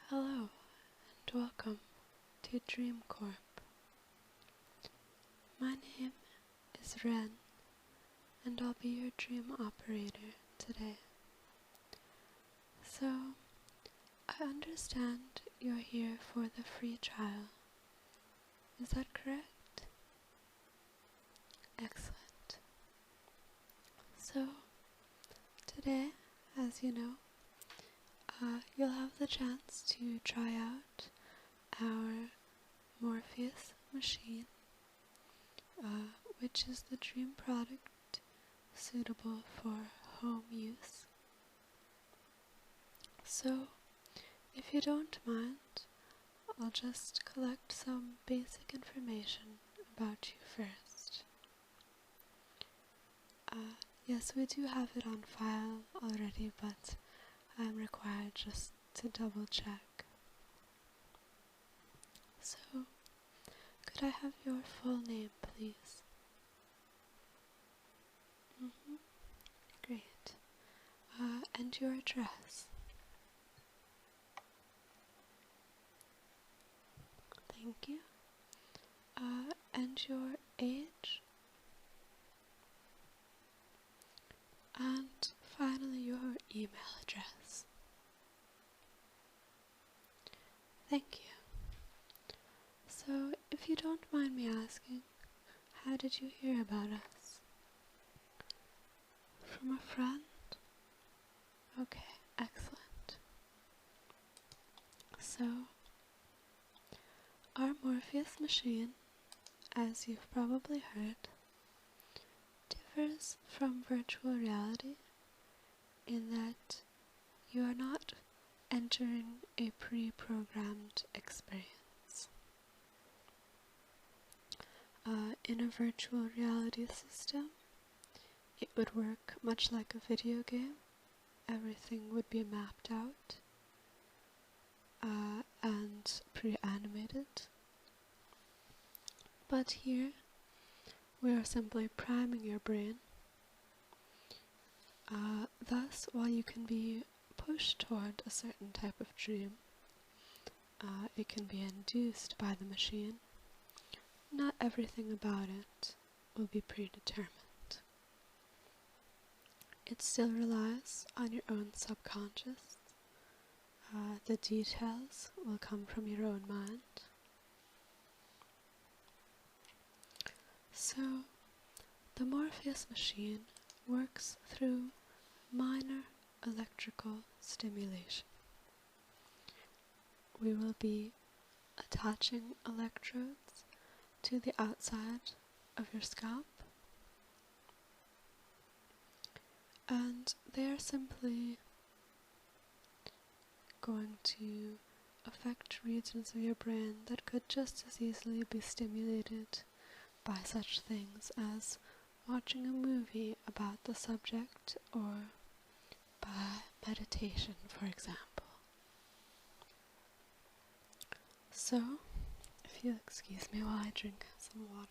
Hello, and welcome to Dream Corp. My name is Ren, and I'll be your dream operator today. So, I understand you're here for the free trial. Is that correct? Excellent. So, today, as you know, you'll have the chance to try out our Morpheus machine, which is the dream product suitable for home use. So, if you don't mind, I'll just collect some basic information about you first. Yes, we do have it on file already, but I'm required just to double check. So, could I have your full name, please? Great. And your address? Thank you. And your age? And finally, your email address. Thank you. So, if you don't mind me asking, how did you hear about us? From a friend? Okay, excellent. So, our Morpheus machine, as you've probably heard, differs from virtual reality in that you are not entering a pre-programmed experience. In a virtual reality system, it would work much like a video game. Everything would be mapped out and pre-animated. But here, we are simply priming your brain. Thus, while you can be pushed toward a certain type of dream, it can be induced by the machine. Not everything about it will be predetermined. It still relies on your own subconscious. The details will come from your own mind. So, the Morpheus machine works through minor electrical stimulation. We will be attaching electrodes to the outside of your scalp, and they are simply going to affect regions of your brain that could just as easily be stimulated by such things as watching a movie about the subject or by meditation, for example. So, if you'll excuse me while I drink some water.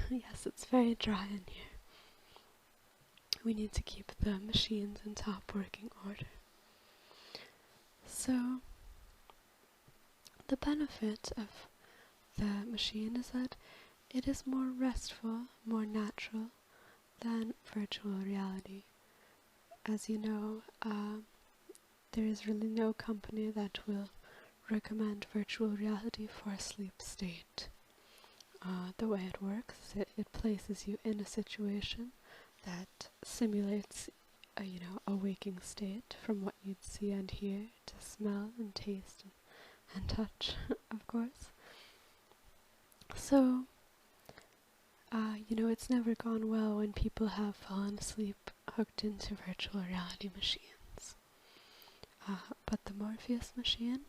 Yes, it's very dry in here. We need to keep the machines in top working order. So, the benefit of the machine is that it is more restful, more natural than virtual reality. As you know, there is really no company that will recommend virtual reality for a sleep state. The way it works, it places you in a situation that simulates a waking state from what you'd see and hear to smell and taste and touch, of course. So, it's never gone well when people have fallen asleep hooked into virtual reality machines. But the Morpheus machine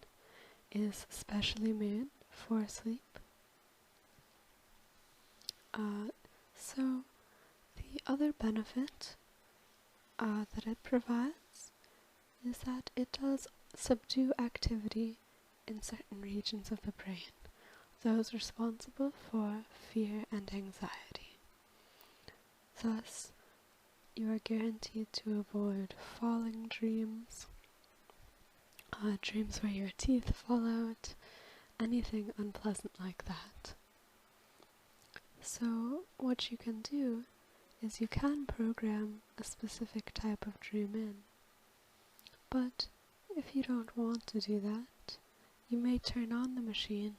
is specially made for sleep. So, the other benefit that it provides is that it does subdue activity in certain regions of the brain, those responsible for fear and anxiety. Thus, you are guaranteed to avoid falling dreams, dreams where your teeth fall out, anything unpleasant like that. So what you can do is you can program a specific type of dream in, but if you don't want to do that, you may turn on the machine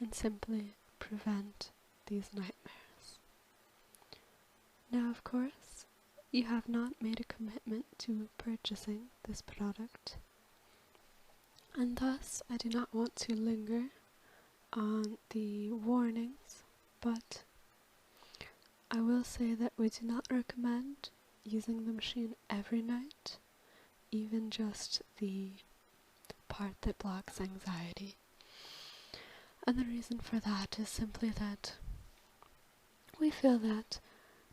and simply prevent these nightmares. Now, of course, you have not made a commitment to purchasing this product, and thus I do not want to linger on the warnings, but I will say that we do not recommend using the machine every night, even just the part that blocks anxiety. And the reason for that is simply that we feel that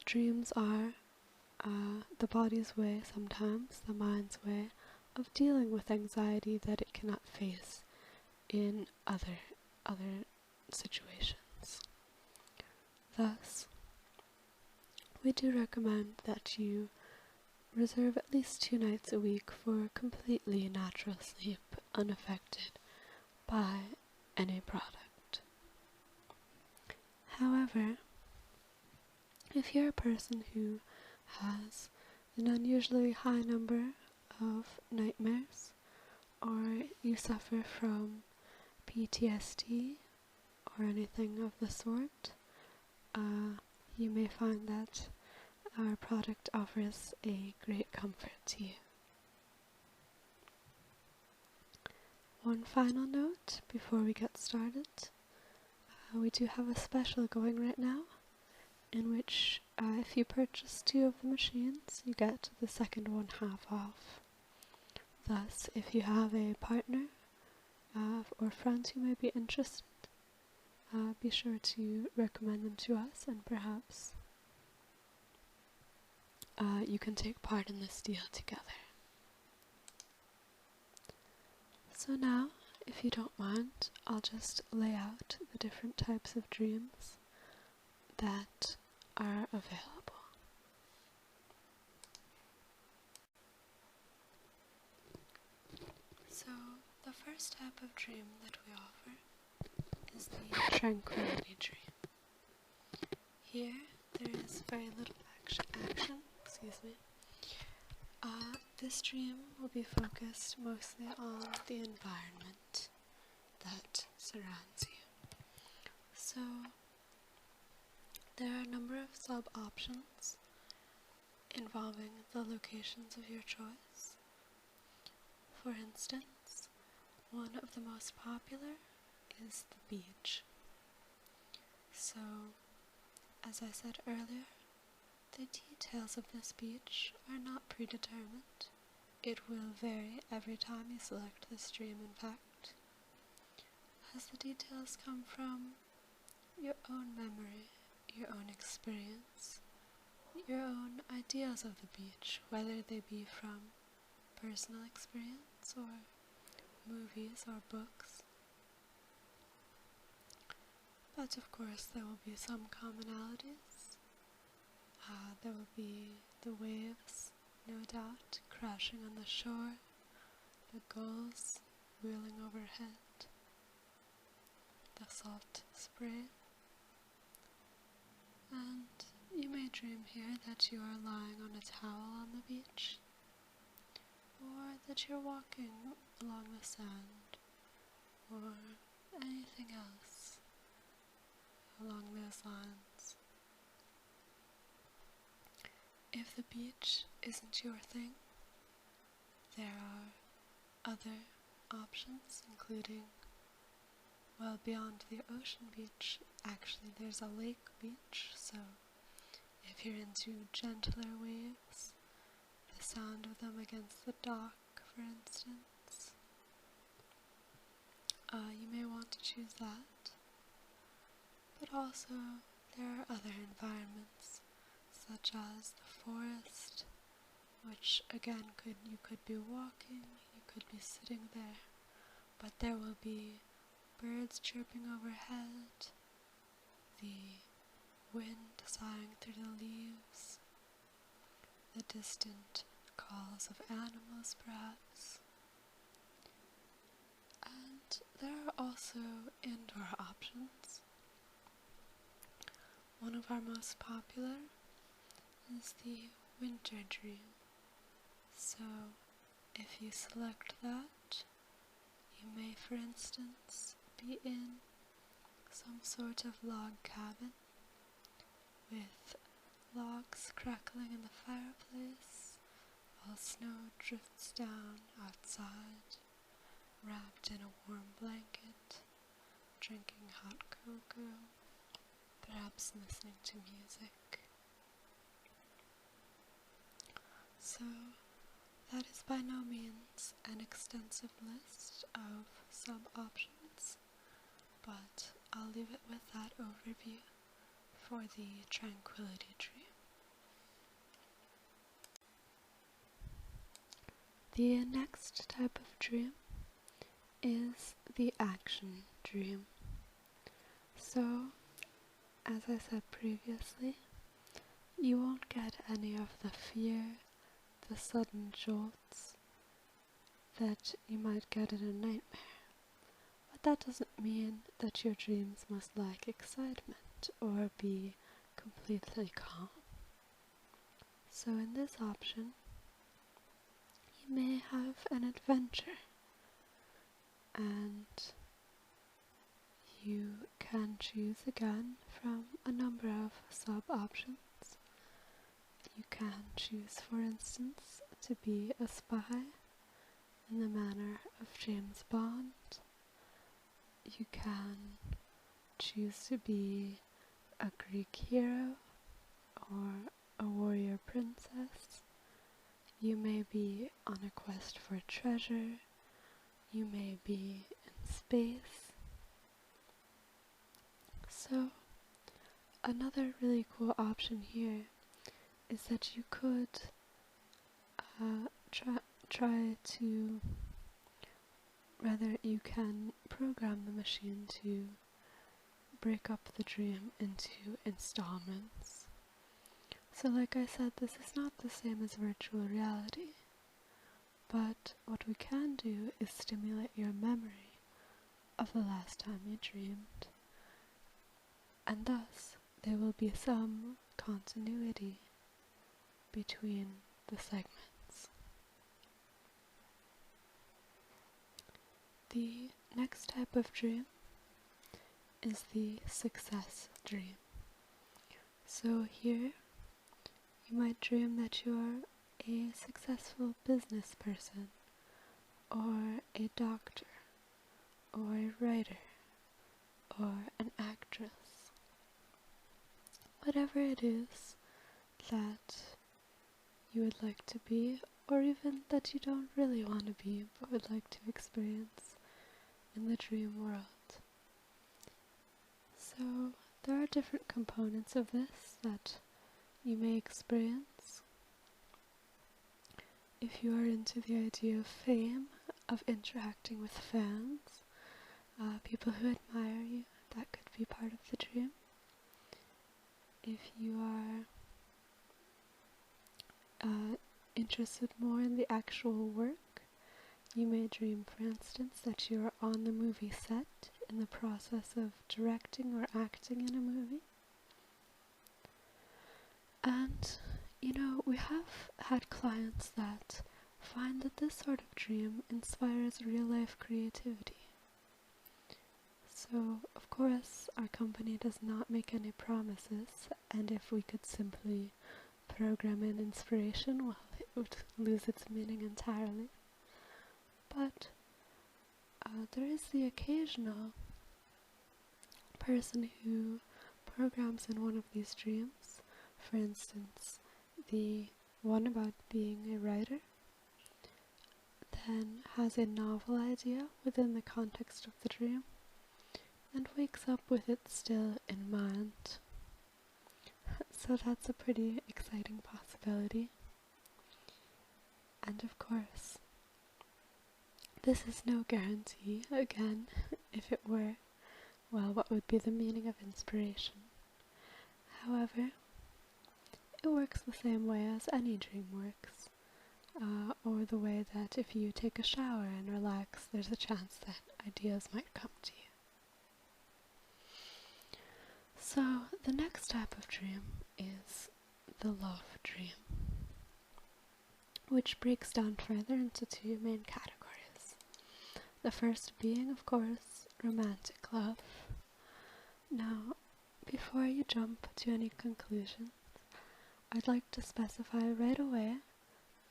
dreams are the body's way sometimes, the mind's way, of dealing with anxiety that it cannot face in other situations. Thus, we do recommend that you reserve at least 2 nights a week for completely natural sleep, unaffected by any product. However, if you're a person who has an unusually high number of nightmares, or you suffer from PTSD or anything of the sort, you may find that our product offers a great comfort to you. One final note before we get started. We do have a special going right now, in which if you purchase 2 of the machines, you get the second one half off. Thus, if you have a partner or friends who may be interested, be sure to recommend them to us, and perhaps you can take part in this deal together. So now, if you don't mind, I'll just lay out the different types of dreams that are available. So, the first type of dream that we offer is the tranquility dream. Here, there is very little action. This dream will be focused mostly on the environment that surrounds you. So, there are a number of sub-options involving the locations of your choice. For instance, one of the most popular is the beach. So, as I said earlier, the details of this beach are not predetermined. It will vary every time you select this dream, in fact, as the details come from your own memory, your own experience, your own ideas of the beach, whether they be from personal experience or movies or books. But of course there will be some commonalities. There will be the waves, no doubt, crashing on the shore, the gulls wheeling overhead, the salt spray, and you may dream here that you are lying on a towel on the beach, or that you're walking along the sand, or anything else along those lines. If the beach isn't your thing, there are other options, including, well, beyond the ocean beach, actually there's a lake beach, so if you're into gentler waves, the sound of them against the dock, for instance, you may want to choose that. But also, there are other environments, such as the forest, which again you could be walking, you could be sitting there, but there will be birds chirping overhead, the wind sighing through the leaves, distant calls of animals, perhaps. And there are also indoor options. One of our most popular is the winter dream. So, if you select that, you may, for instance, be in some sort of log cabin with logs crackling in the fireplace while snow drifts down outside, wrapped in a warm blanket, drinking hot cocoa, perhaps listening to music. So, that is by no means an extensive list of sub-options, but I'll leave it with that overview for the tranquility dream. The next type of dream is the action dream. So, as I said previously, you won't get any of the fear, the sudden jolts that you might get in a nightmare. But that doesn't mean that your dreams must lack excitement or be completely calm. So in this option, you may have an adventure, and you can choose again from a number of sub-options. You can choose, for instance, to be a spy in the manner of James Bond. You can choose to be a Greek hero or a warrior princess. You may be on a quest for treasure. You may be in space. So, another really cool option here is that you could you can program the machine to break up the dream into installments. So like I said, this is not the same as virtual reality, but what we can do is stimulate your memory of the last time you dreamed, and thus there will be some continuity between the segments. The next type of dream is the success dream. So here, you might dream that you're a successful business person, or a doctor, or a writer, or an actress. Whatever it is that you would like to be, or even that you don't really want to be but would like to experience in the dream world. So there are different components of this that you may experience. If you are into the idea of fame, of interacting with fans, people who admire you, that could be part of the dream. If you are interested more in the actual work, you may dream, for instance, that you are on the movie set in the process of directing or acting in a movie. And, we have had clients that find that this sort of dream inspires real-life creativity. So, of course, our company does not make any promises, and if we could simply program in inspiration, well, it would lose its meaning entirely. But there is the occasional person who programs in one of these dreams. For instance, the one about being a writer, then has a novel idea within the context of the dream, and wakes up with it still in mind. So that's a pretty exciting possibility. And of course, this is no guarantee. Again, if it were, well, what would be the meaning of inspiration? However, it works the same way as any dream works, or the way that if you take a shower and relax, there's a chance that ideas might come to you. So the next type of dream is the love dream, which breaks down further into two main categories. The first being, of course, romantic love. Now, before you jump to any conclusions, I'd like to specify right away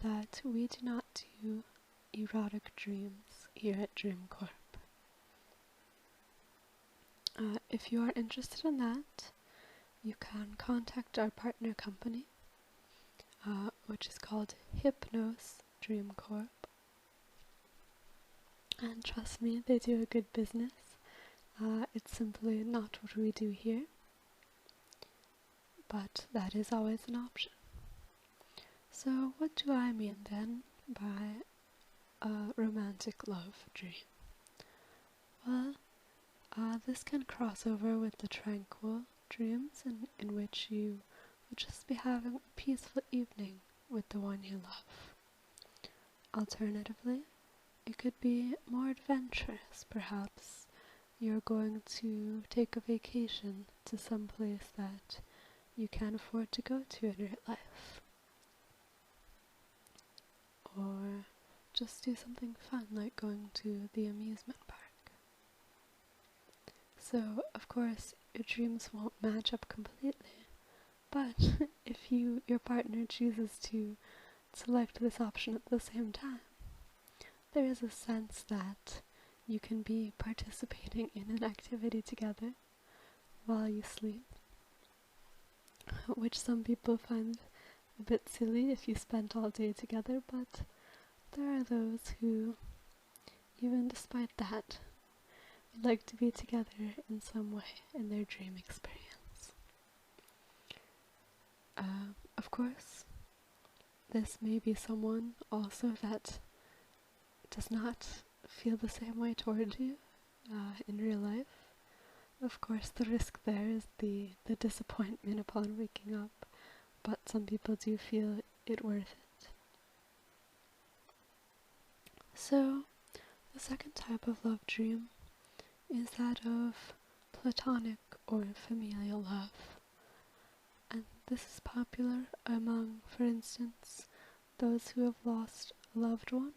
that we do not do erotic dreams here at Dream Corp. If you are interested in that, you can contact our partner company, which is called Hypnos Dream Corp. And trust me, they do a good business. It's simply not what we do here, but that is always an option. So what do I mean then by a romantic love dream? Well, this can cross over with the tranquil dreams in which you would just be having a peaceful evening with the one you love. Alternatively, it could be more adventurous. Perhaps you're going to take a vacation to some place that you can't afford to go to in your life. Or just do something fun like going to the amusement park. So, of course, your dreams won't match up completely, but if your partner chooses to select this option at the same time, there is a sense that you can be participating in an activity together while you sleep, which some people find a bit silly if you spent all day together, but there are those who, even despite that, would like to be together in some way in their dream experience. Of course, this may be someone also that does not feel the same way toward you in real life. Of course, the risk there is the disappointment upon waking up, but some people do feel it worth it. So, the second type of love dream is that of platonic or familial love. And this is popular among, for instance, those who have lost a loved one.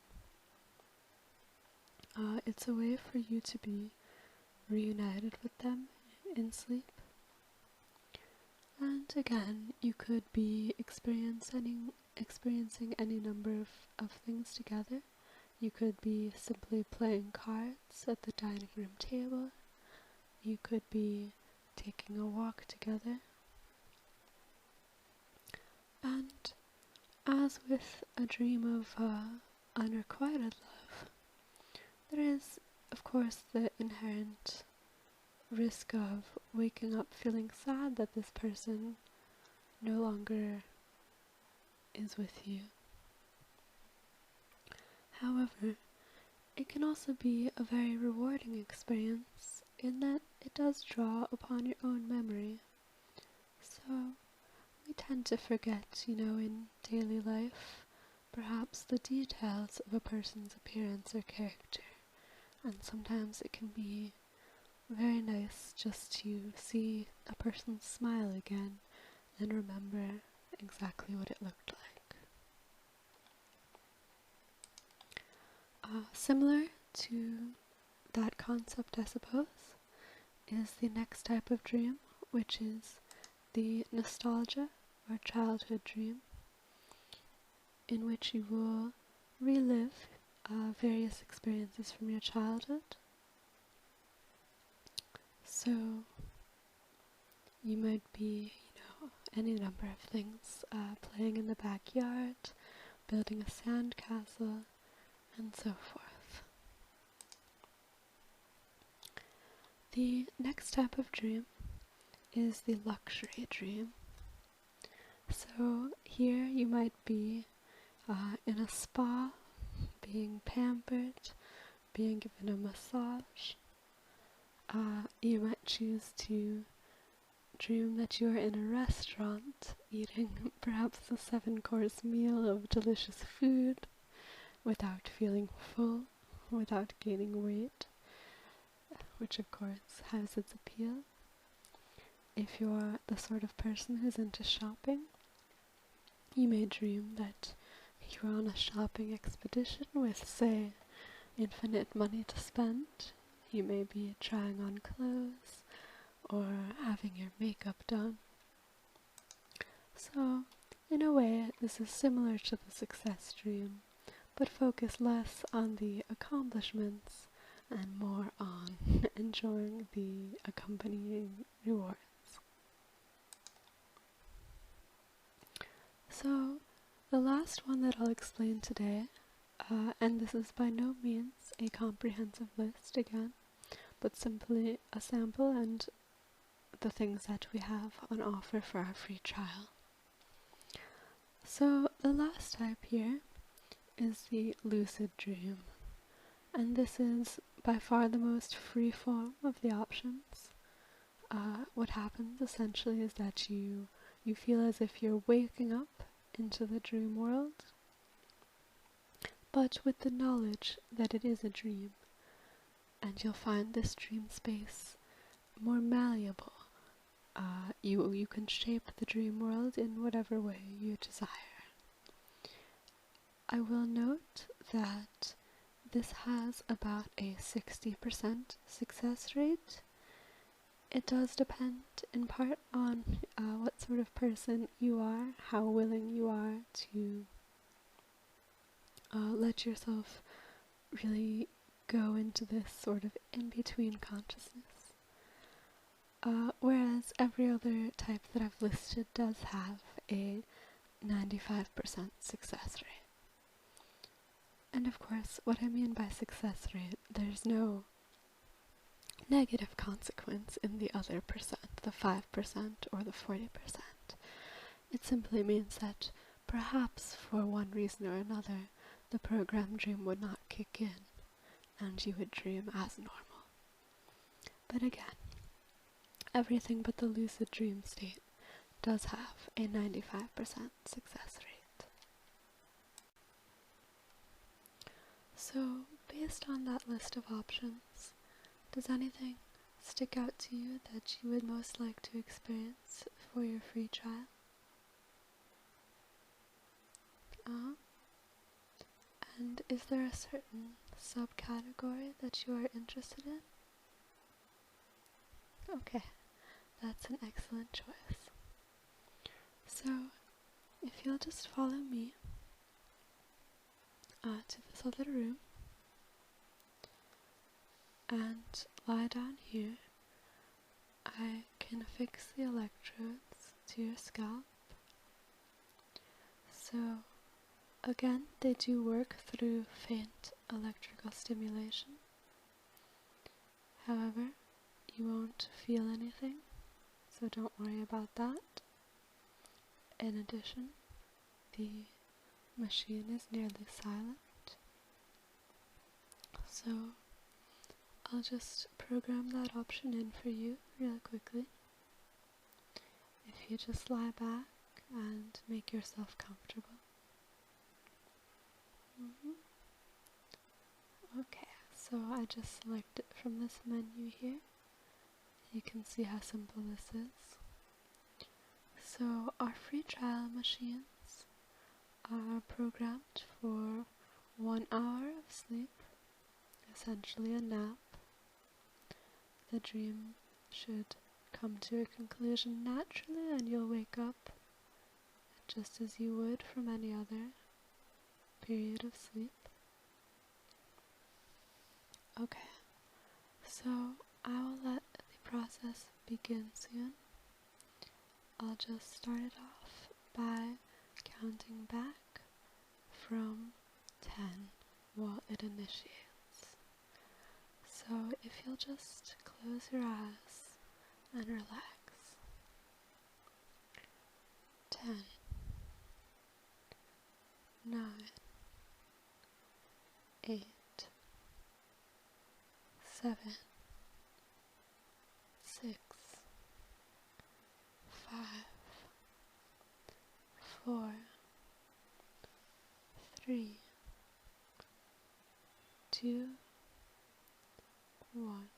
It's a way for you to be reunited with them in sleep. And again, you could be experiencing any number of things together. You could be simply playing cards at the dining room table. You could be taking a walk together. And as with a dream of unrequited love, there is, of course, the inherent risk of waking up feeling sad that this person no longer is with you. However, it can also be a very rewarding experience in that it does draw upon your own memory. So, we tend to forget, in daily life, perhaps the details of a person's appearance or character, and sometimes it can be very nice just to see a person smile again and remember exactly what it looked like. Similar to that concept, I suppose, is the next type of dream, which is the nostalgia or childhood dream, in which you will relive various experiences from your childhood. So, you might be, any number of things, playing in the backyard, building a sandcastle, and so forth. The next type of dream is the luxury dream. So here you might be in a spa, being pampered, being given a massage. You might choose to dream that you are in a restaurant eating perhaps a 7-course meal of delicious food without feeling full, without gaining weight, which of course has its appeal. If you are the sort of person who's into shopping, you may dream that you're on a shopping expedition with, say, infinite money to spend. You may be trying on clothes or having your makeup done. So, in a way, this is similar to the success dream, but focus less on the accomplishments and more on enjoying the accompanying rewards. So, the last one that I'll explain today, and this is by no means a comprehensive list again, but simply a sample and the things that we have on offer for our free trial. So, the last type here is the lucid dream, and this is by far the most free form of the options. What happens essentially is that you feel as if you're waking up into the dream world, but with the knowledge that it is a dream, and you'll find this dream space more malleable. You can shape the dream world in whatever way you desire. I will note that this has about a 60% success rate. It does depend in part on what sort of person you are, how willing you are to let yourself really go into this sort of in-between consciousness. Whereas every other type that I've listed does have a 95% success rate. And of course, what I mean by success rate, there's no negative consequence in the other percent, the 5% or the 40%. It simply means that perhaps for one reason or another, the program dream would not kick in, and you would dream as normal. But again, everything but the lucid dream state does have a 95% success rate. So, based on that list of options, does anything stick out to you that you would most like to experience for your free trial? And is there a certain subcategory that you are interested in? Okay, that's an excellent choice. So, if you'll just follow me to this other room and lie down here, I can affix the electrodes to your scalp. So, again, they do work through faint electrical stimulation. However, you won't feel anything, so don't worry about that. In addition, the machine is nearly silent, so I'll just program that option in for you real quickly. If you just lie back and make yourself comfortable. Okay, so I just select it from this menu here. You can see how simple this is. So our free trial machines are programmed for 1 hour of sleep, essentially a nap. The dream should come to a conclusion naturally and you'll wake up just as you would from any other period of sleep. Okay, so I will let the process begin soon. I'll just start it off by counting back from 10 while it initiates. So if you'll just close your eyes and relax. 10, 9, 8, 7, 6, 5, 4, 3, 2, 1.